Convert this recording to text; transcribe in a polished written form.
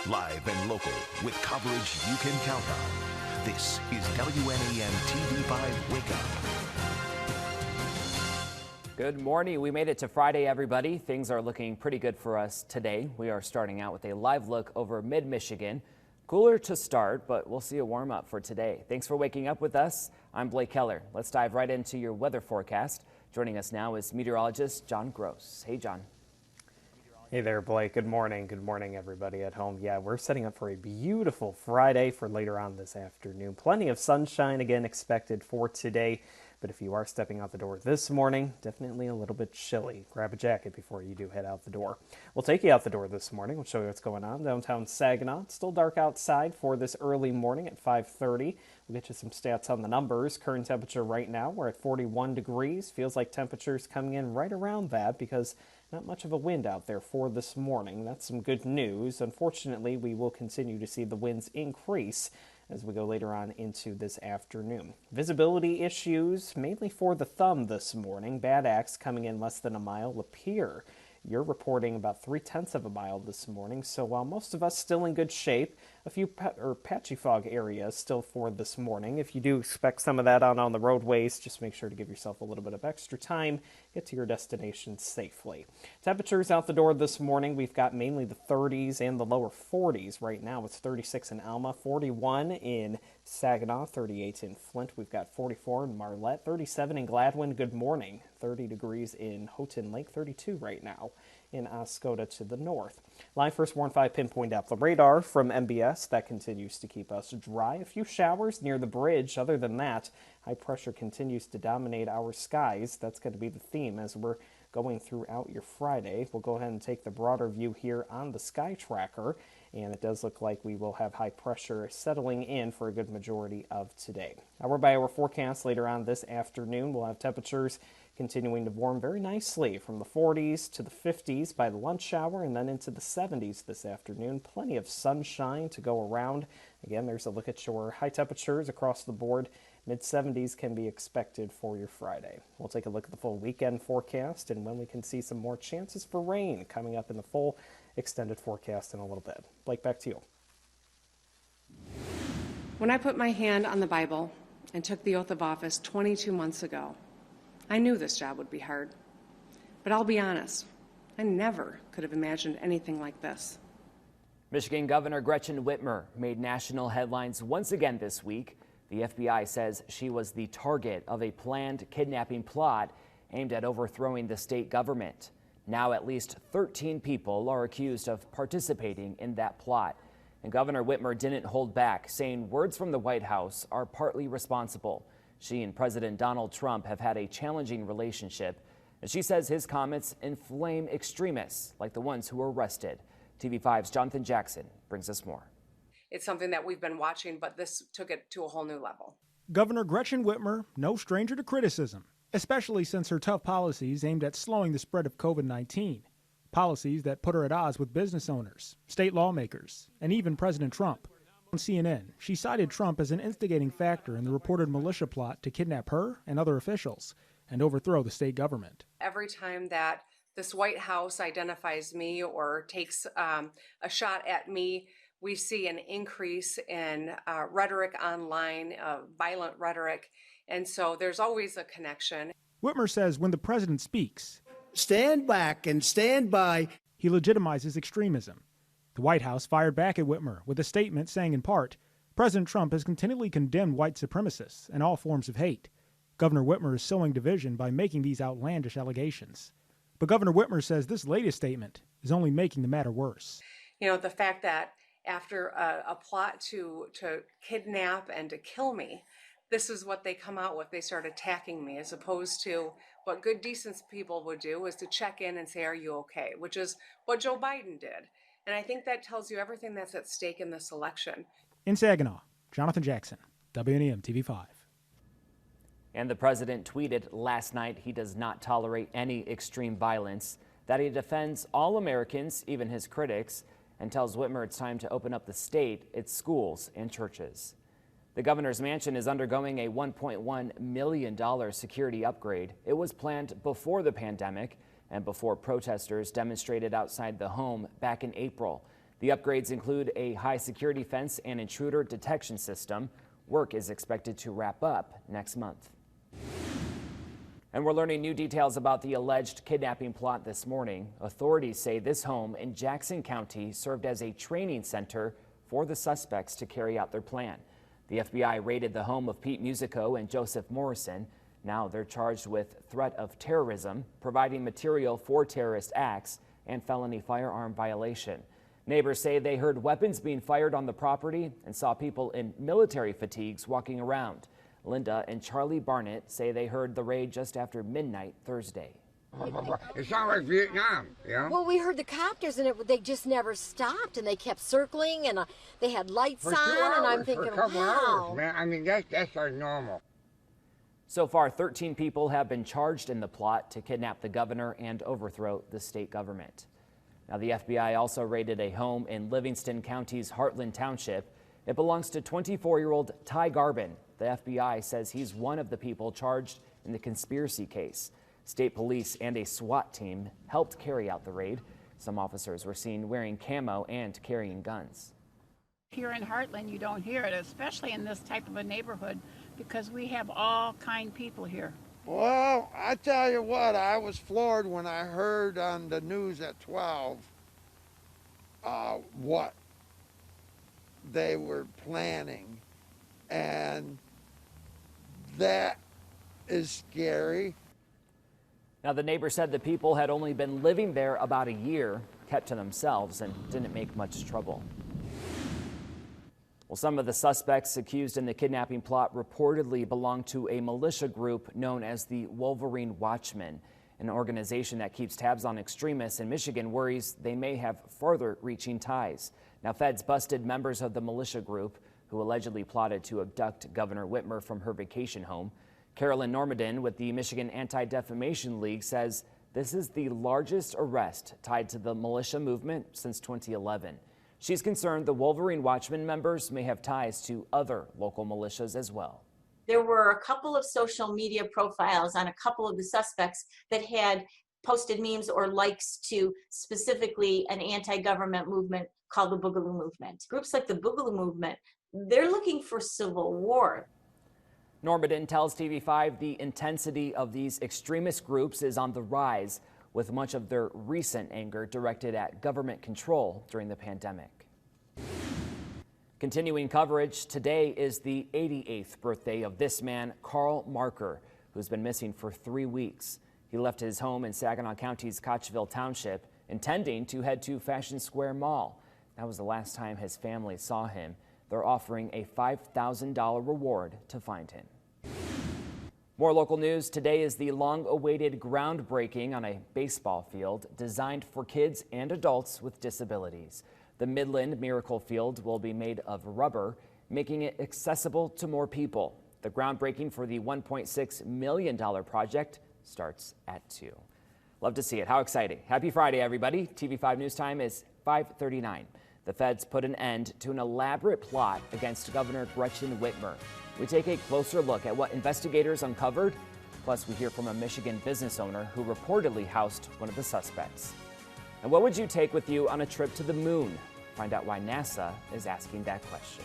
Live and local with coverage you can count on. This is WNEMTV5 Wake Up. Good morning. We made it to Friday, everybody. Things are looking pretty good for us today. We are starting out with a live look over mid-Michigan. Cooler to start, but we'll see a warm up for today. Thanks for waking up with us. I'm Blake Keller. Let's dive right into your weather forecast. Joining us now is meteorologist John Gross. Hey, John. Hey there, Blake. Good morning. Good morning, everybody at home. Yeah, we're setting up for a beautiful Friday for later on this afternoon. Plenty of sunshine again expected for today. But if you are stepping out the door this morning, definitely a little bit chilly. Grab a jacket before you do head out the door. We'll take you out the door this morning. We'll show you what's going on downtown Saginaw. It's still dark outside for this early morning at 5:30. We'll get you some stats on the numbers. Current temperature right now, we're at 41 degrees. Feels like temperatures coming in right around that because not much of a wind out there for this morning. That's some good news. Unfortunately, we will continue to see the winds increase as we go later on into this afternoon. Visibility issues, mainly for the thumb this morning. Bad acts coming in less than a mile appear. You're reporting about 0.3 of a mile this morning, so while most of us still in good shape, a few patchy fog areas still for this morning. If you do expect some of that on the roadways, just make sure to give yourself a little bit of extra time, get to your destination safely. Temperatures out the door this morning, we've got mainly the 30s and the lower 40s. Right now it's 36 in Alma, 41 in Saginaw, 38 in Flint. We've got 44 in Marlette, 37 in Gladwin. Good morning. 30 degrees in Houghton Lake, 32 right now in Oscoda to the north. Live first warn 5 pinpoint Doppler radar from MBS. That continues to keep us dry. A few showers near the bridge. Other than that, high pressure continues to dominate our skies. That's going to be the theme as we're going throughout your Friday. We'll go ahead and take the broader view here on the sky tracker, and it does look like we will have high pressure settling in for a good majority of today. Hour by hour forecast later on this afternoon. We'll have temperatures continuing to warm very nicely from the 40s to the 50s by the lunch hour and then into the 70s this afternoon. Plenty of sunshine to go around. Again, there's a look at your high temperatures across the board. Mid-70s can be expected for your Friday. We'll take a look at the full weekend forecast and when we can see some more chances for rain coming up in the full extended forecast in a little bit. Blake, back to you. When I put my hand on the Bible and took the oath of office 22 months ago, I knew this job would be hard. But I'll be honest, I never could have imagined anything like this. Michigan Governor Gretchen Whitmer made national headlines once again this week. The FBI says she was the target of a planned kidnapping plot aimed at overthrowing the state government. Now at least 13 people are accused of participating in that plot. And Governor Whitmer didn't hold back, saying words from the White House are partly responsible. She and President Donald Trump have had a challenging relationship, and she says his comments inflame extremists like the ones who were arrested. TV5's Jonathan Jackson brings us more. It's something that we've been watching, but this took it to a whole new level. Governor Gretchen Whitmer, no stranger to criticism, especially since her tough policies aimed at slowing the spread of COVID-19. Policies that put her at odds with business owners, state lawmakers, and even President Trump. On CNN, she cited Trump as an instigating factor in the reported militia plot to kidnap her and other officials and overthrow the state government. Every time that this White House identifies me or takes a shot at me, we see an increase in rhetoric online, violent rhetoric, and so there's always a connection. Whitmer says when the president speaks, stand back and stand by. He legitimizes extremism. The White House fired back at Whitmer with a statement saying in part, President Trump has continually condemned white supremacists and all forms of hate. Governor Whitmer is sowing division by making these outlandish allegations. But Governor Whitmer says this latest statement is only making the matter worse. You know, the fact that after a plot to kidnap and to kill me, this is what they come out with. They start attacking me, as opposed to what good, decent people would do is to check in and say, are you okay? Which is what Joe Biden did. And I think that tells you everything that's at stake in this election. In Saginaw, Jonathan Jackson, WNEMTV5. And the president tweeted last night he does not tolerate any extreme violence, that he defends all Americans, even his critics, and tells Whitmer it's time to open up the state, its schools, and churches. The governor's mansion is undergoing a $1.1 million security upgrade. It was planned before the pandemic and before protesters demonstrated outside the home back in April. The upgrades include a high security fence and intruder detection system. Work is expected to wrap up next month. And we're learning new details about the alleged kidnapping plot this morning. Authorities say this home in Jackson County served as a training center for the suspects to carry out their plan. The FBI raided the home of Pete Musico and Joseph Morrison. Now they're charged with threat of terrorism, providing material for terrorist acts, and felony firearm violation. Neighbors say they heard weapons being fired on the property and saw people in military fatigues walking around. Linda and Charlie Barnett say they heard the raid just after midnight Thursday. It sounded like Vietnam, you know? Well, we heard the copters and they just never stopped and they kept circling and they had lights For 2 on hours, and I'm thinking, for a couple wow. hours, man. I mean, that's like normal. So far, 13 people have been charged in the plot to kidnap the governor and overthrow the state government. Now, the FBI also raided a home in Livingston County's Heartland Township. It belongs to 24-year-old Ty Garbin. The FBI says he's one of the people charged in the conspiracy case. State police and a SWAT team helped carry out the raid. Some officers were seen wearing camo and carrying guns. Here in Heartland, you don't hear it, especially in this type of a neighborhood, because we have all kind people here. Well, I tell you what, I was floored when I heard on the news at 12 what they were planning, and that is scary. Now, the neighbor said the people had only been living there about a year, kept to themselves, and didn't make much trouble. Well, some of the suspects accused in the kidnapping plot reportedly belong to a militia group known as the Wolverine Watchman. An organization that keeps tabs on extremists in Michigan worries they may have further-reaching ties. Now, feds busted members of the militia group who allegedly plotted to abduct Governor Whitmer from her vacation home. Carolyn Normadin with the Michigan Anti-Defamation League says this is the largest arrest tied to the militia movement since 2011. She's concerned the Wolverine Watchman members may have ties to other local militias as well. There were a couple of social media profiles on a couple of the suspects that had posted memes or likes to specifically an anti-government movement called the Boogaloo Movement. Groups like the Boogaloo Movement, they're looking for civil war. Normadin tells TV5 the intensity of these extremist groups is on the rise, with much of their recent anger directed at government control during the pandemic. Continuing coverage, today is the 88th birthday of this man, Carl Marker, who's been missing for 3 weeks. He left his home in Saginaw County's Kochville Township, intending to head to Fashion Square Mall. That was the last time his family saw him. They're offering a $5,000 reward to find him. More local news. Today is the long-awaited groundbreaking on a baseball field designed for kids and adults with disabilities. The Midland Miracle Field will be made of rubber, making it accessible to more people. The groundbreaking for the $1.6 million project starts at 2. Love to see it. How exciting. Happy Friday, everybody. TV5 News Time is 5:39. The feds put an end to an elaborate plot against Governor Gretchen Whitmer. We take a closer look at what investigators uncovered. Plus, we hear from a Michigan business owner who reportedly housed one of the suspects. And what would you take with you on a trip to the moon? Find out why NASA is asking that question.